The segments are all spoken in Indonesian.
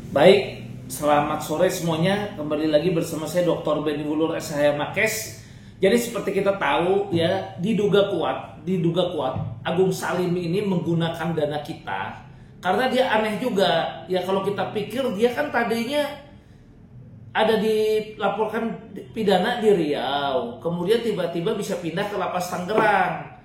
Baik, selamat sore semuanya. Kembali lagi bersama saya Dr. Benny Wulur SH Makes. Jadi seperti kita tahu ya, diduga kuat Agung Salim ini menggunakan dana kita. Karena dia aneh juga. Ya kalau kita pikir dia kan tadinya ada dilaporkan pidana di Riau, kemudian tiba-tiba bisa pindah ke Lapas Tangerang.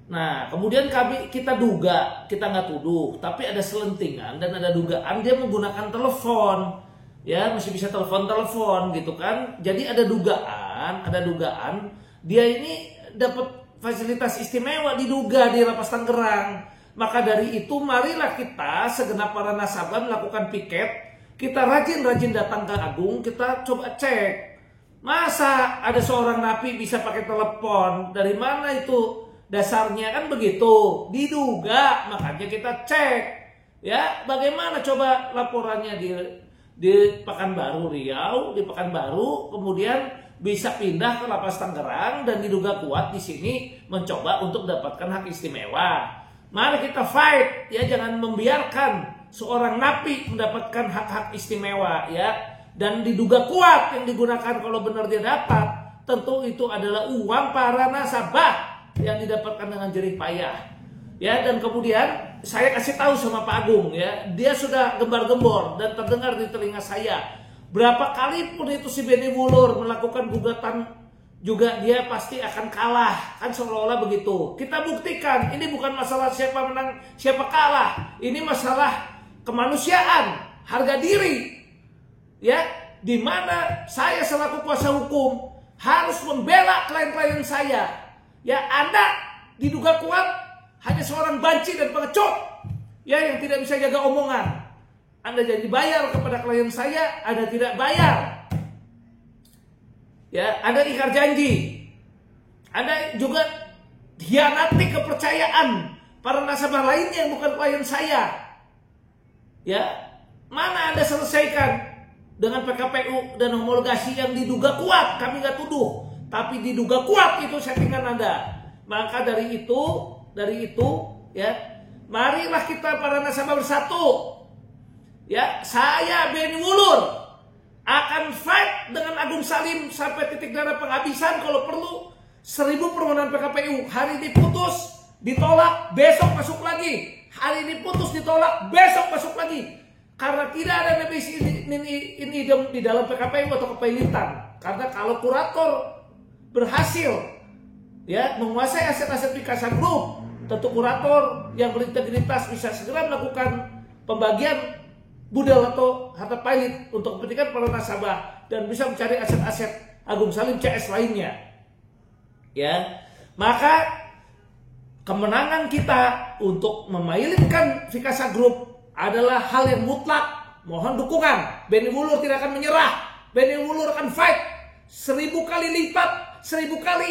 Nah, kemudian kita duga, kita nggak tuduh, tapi ada selentingan dan ada dugaan dia menggunakan telepon, ya masih bisa telepon gitu kan. Jadi ada dugaan dia ini dapat fasilitas istimewa diduga di Lapas Tangerang. Maka dari itu marilah kita segenap para nasabah melakukan piket, kita rajin-rajin datang ke Agung, kita coba cek. Masa ada seorang napi bisa pakai telepon? Dari mana itu? Dasarnya kan begitu, diduga, makanya kita cek. Ya, bagaimana coba laporannya di Pekanbaru Riau, di Pekanbaru, kemudian bisa pindah ke Lapas Tangerang dan diduga kuat di sini mencoba untuk dapatkan hak istimewa. Mari kita fight, ya jangan membiarkan seorang napi mendapatkan hak-hak istimewa, ya. Dan diduga kuat yang digunakan kalau benar dia dapat, tentu itu adalah uang para nasabah yang didapatkan dengan jerih payah, ya. Dan kemudian saya kasih tahu sama Pak Agung, ya, dia sudah gembar-gembor dan terdengar di telinga saya berapa kali pun itu si Benny Wulur melakukan gugatan juga dia pasti akan kalah, kan seolah-olah begitu. Kita buktikan ini bukan masalah siapa menang siapa kalah, ini masalah kemanusiaan, harga diri, ya, di mana saya selaku kuasa hukum harus membela klien-klien saya. Ya, Anda diduga kuat hanya seorang banci dan pengecut, ya, yang tidak bisa jaga omongan. Anda janji bayar kepada klien saya, Anda tidak bayar. Ya, Anda ingkar janji. Anda juga hianati kepercayaan para nasabah lainnya yang bukan klien saya. Ya, mana Anda selesaikan dengan PKPU dan homologasi yang diduga kuat? Kami nggak tuduh, tapi diduga kuat itu settingan Anda. Maka dari itu, ya, marilah kita para nasabah bersatu. Ya, saya Benny Wulur akan fight dengan Agung Salim sampai titik darah penghabisan. Kalau perlu 1000 permohonan PKPU. Hari ini putus, ditolak, besok masuk lagi. Hari ini putus, ditolak, besok masuk lagi. Karena tidak ada nebis ini di dalam PKPU atau kepailitan. Karena kalau kurator berhasil, ya, menguasai aset-aset Mikasa Group, tentu kurator yang berintegritas bisa segera melakukan pembagian budal atau harta pailit untuk kepentingan para nasabah dan bisa mencari aset-aset Agung Salim CS lainnya. Ya, maka kemenangan kita untuk memailitkan Mikasa Group adalah hal yang mutlak. Mohon dukungan. Benny Wulur tidak akan menyerah. Benny Wulur akan fight 1000 kali lipat, 1000 kali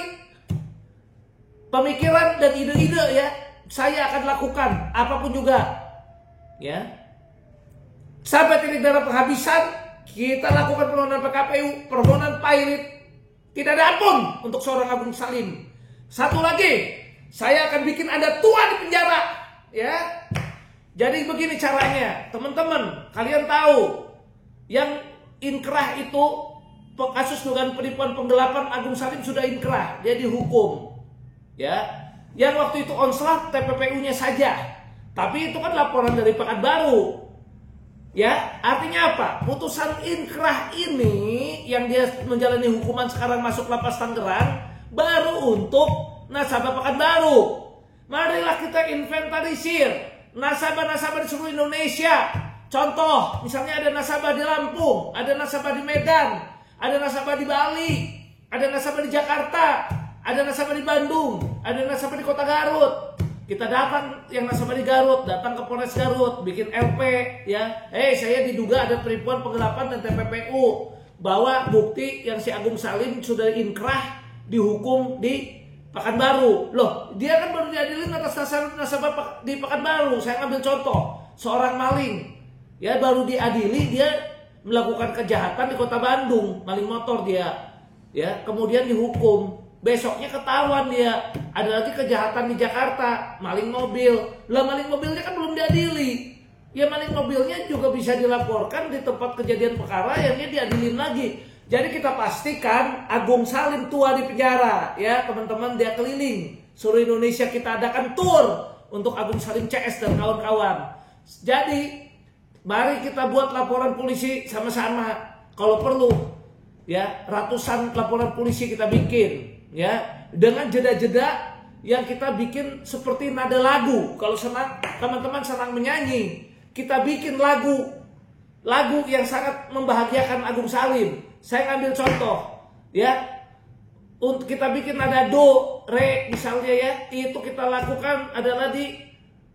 pemikiran dan ide-ide, ya, saya akan lakukan apapun juga, ya. Sampai titik darah penghabisan, kita lakukan permohonan PKPU, permohonan pailit, tidak ada ampun untuk seorang Agung Salim. Satu lagi, saya akan bikin Anda tua di penjara, ya. Jadi begini caranya, teman-teman, kalian tahu yang inkrah itu kasus dugaan penipuan penggelapan Agung Salim sudah inkrah, dia dihukum, ya. Yang waktu itu onslah TPPU-nya saja, tapi itu kan laporan dari Pekanbaru. Ya, artinya apa? Putusan inkrah ini yang dia menjalani hukuman sekarang masuk Lapas Tangerang baru untuk nasabah Pekanbaru. Marilah kita inventarisir nasabah-nasabah di seluruh Indonesia. Contoh, misalnya ada nasabah di Lampung, ada nasabah di Medan, ada nasabah di Bali, ada nasabah di Jakarta, ada nasabah di Bandung, ada nasabah di Kota Garut. Kita datang yang nasabah di Garut, datang ke Polres Garut, bikin LP, ya. Saya diduga ada penipuan penggelapan dan TPPU. Bawa bukti yang si Agung Salim sudah inkrah dihukum di Pekanbaru. Loh, dia kan baru diadilin atas nasabah di Pekanbaru. Saya ambil contoh, seorang maling, ya, baru diadili, dia melakukan kejahatan di Kota Bandung, maling motor dia, ya, kemudian dihukum. Besoknya ketahuan dia ada lagi kejahatan di Jakarta, maling mobil. Lah maling mobilnya kan belum diadili. ya maling mobilnya juga bisa dilaporkan di tempat kejadian perkara yang dia diadilin lagi. Jadi kita pastikan Agung Salim tua di penjara, ya teman-teman, dia keliling seluruh Indonesia, kita adakan tour untuk Agung Salim CS dan kawan-kawan. Jadi mari kita buat laporan polisi sama-sama, kalau perlu ya ratusan laporan polisi kita bikin, ya dengan jeda-jeda yang kita bikin seperti nada lagu. Kalau senang teman-teman senang menyanyi, kita bikin lagu yang sangat membahagiakan Agung Salim. Saya ambil contoh, ya, untuk kita bikin nada do, re misalnya, ya, itu kita lakukan adalah di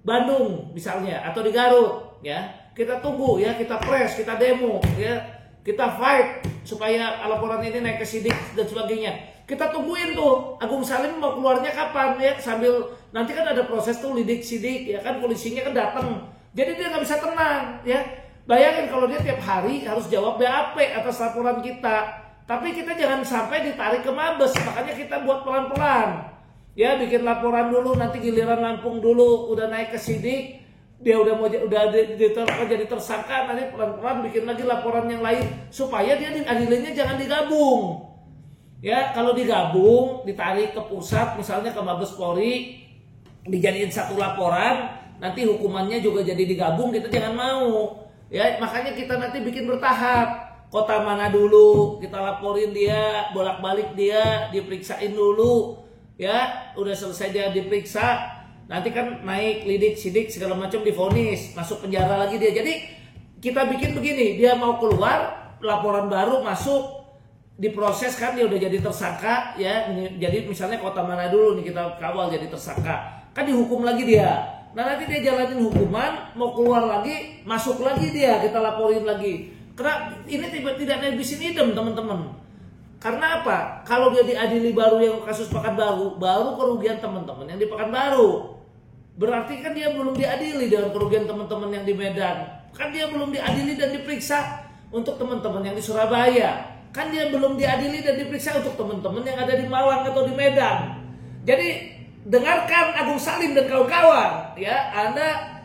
Bandung misalnya atau di Garut, ya. Kita tunggu, ya, kita press, kita demo, ya, kita fight supaya laporan ini naik ke sidik dan sebagainya. Kita tungguin tuh Agung Salim mau keluarnya kapan, ya, sambil nanti kan ada proses tuh lidik sidik, ya kan, polisinya kan datang, jadi dia nggak bisa tenang, ya. Bayangin kalau dia tiap hari harus jawab BAP atas laporan kita. Tapi kita jangan sampai ditarik ke Mabes. Makanya kita buat pelan-pelan. Ya, bikin laporan dulu, nanti giliran Lampung dulu, udah naik ke sidik, dia udah jadi tersangka, nanti pelan-pelan bikin lagi laporan yang lain supaya dia adilinnya jangan digabung. Ya, kalau digabung, ditarik ke pusat, misalnya ke Mabes Polri, dijadiin satu laporan, nanti hukumannya juga jadi digabung, kita jangan mau. Ya, makanya kita nanti bikin bertahap. Kota mana dulu kita laporin dia, bolak-balik dia, diperiksain dulu. Ya, udah selesai dia diperiksa, nanti kan naik lidik, sidik segala macam, divonis, masuk penjara lagi dia. Jadi kita bikin begini, dia mau keluar, laporan baru masuk, diproses kan, dia udah jadi tersangka, ya. Jadi misalnya kota mana dulu nih kita kawal jadi tersangka, kan dihukum lagi dia. Nah, nanti dia jalanin hukuman, mau keluar lagi, masuk lagi dia, kita laporin lagi. Karena ini tidak nebisin idem, teman-teman. Karena apa? Kalau dia diadili baru yang kasus Pekanbaru, baru kerugian teman-teman yang di Pekanbaru. Berarti kan dia belum diadili dengan kerugian teman-teman yang di Medan. Kan dia belum diadili dan diperiksa untuk teman-teman yang di Surabaya. Kan dia belum diadili dan diperiksa untuk teman-teman yang ada di Malang atau di Medan. Jadi dengarkan Agung Salim dan kawan-kawan, ya, Anda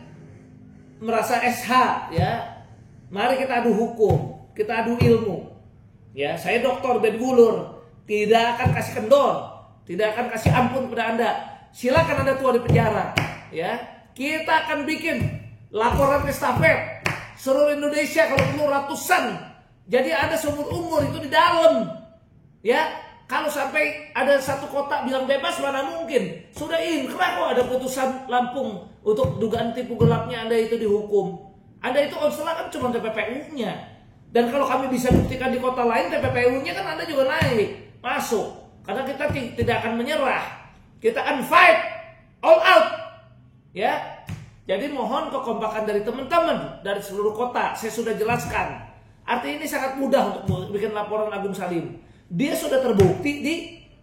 merasa SH, ya, mari kita adu hukum, kita adu ilmu, ya. Saya Dr. Ben Wulur, tidak akan kasih kendor, tidak akan kasih ampun kepada Anda. Silakan Anda tua di penjara, ya. Kita akan bikin laporan estafet seluruh Indonesia, kalau perlu ratusan. Jadi ada seumur umur itu di dalam, ya. Kalau sampai ada satu kota bilang bebas, mana mungkin? Sudah inkrah kok, ada putusan Lampung untuk dugaan tipu gelapnya Anda itu dihukum. Anda itu konselor kan cuma TPPU-nya. Dan kalau kami bisa buktikan di kota lain, TPPU-nya kan Anda juga naik, masuk. Karena kita tidak akan menyerah. Kita akan fight all out. Ya. Jadi mohon kekompakan dari teman-teman dari seluruh kota. Saya sudah jelaskan. Artinya ini sangat mudah untuk bikin laporan Agung Salim. Dia sudah terbukti di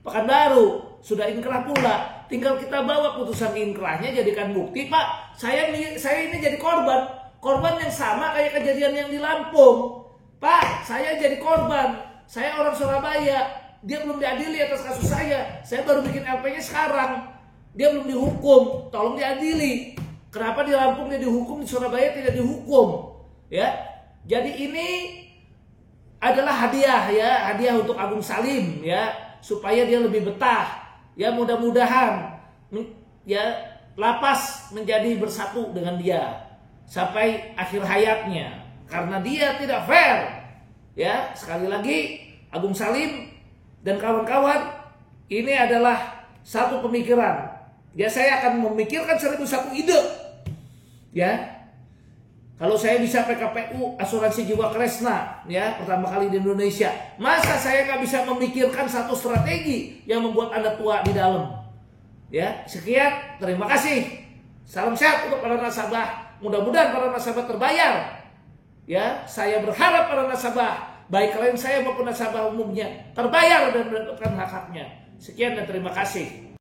Pekanbaru, sudah inkrah pula. Tinggal kita bawa putusan inkrahnya jadikan bukti, Pak. Saya ini jadi korban yang sama kayak kejadian yang di Lampung. Pak, saya jadi korban. Saya orang Surabaya. Dia belum diadili atas kasus saya. Saya baru bikin LP-nya sekarang. Dia belum dihukum. Tolong diadili. Kenapa di Lampung dia dihukum, di Surabaya tidak dihukum? Ya. Jadi ini adalah hadiah, ya, hadiah untuk Agung Salim, ya, supaya dia lebih betah, ya. Mudah-mudahan, ya, lapas menjadi bersatu dengan dia sampai akhir hayatnya, karena dia tidak fair, ya. Sekali lagi, Agung Salim dan kawan-kawan, ini adalah satu pemikiran, ya. Saya akan memikirkan 1.001 ide, ya. Kalau saya bisa PKPU, asuransi jiwa Kresna, ya, pertama kali di Indonesia, masa saya nggak bisa memikirkan satu strategi yang membuat Anda tua di dalam? Ya, sekian, terima kasih. Salam sehat untuk para nasabah. Mudah-mudahan para nasabah terbayar. Ya, saya berharap para nasabah, baik klien saya maupun nasabah umumnya, terbayar dan mendapatkan hak-haknya. Sekian dan terima kasih.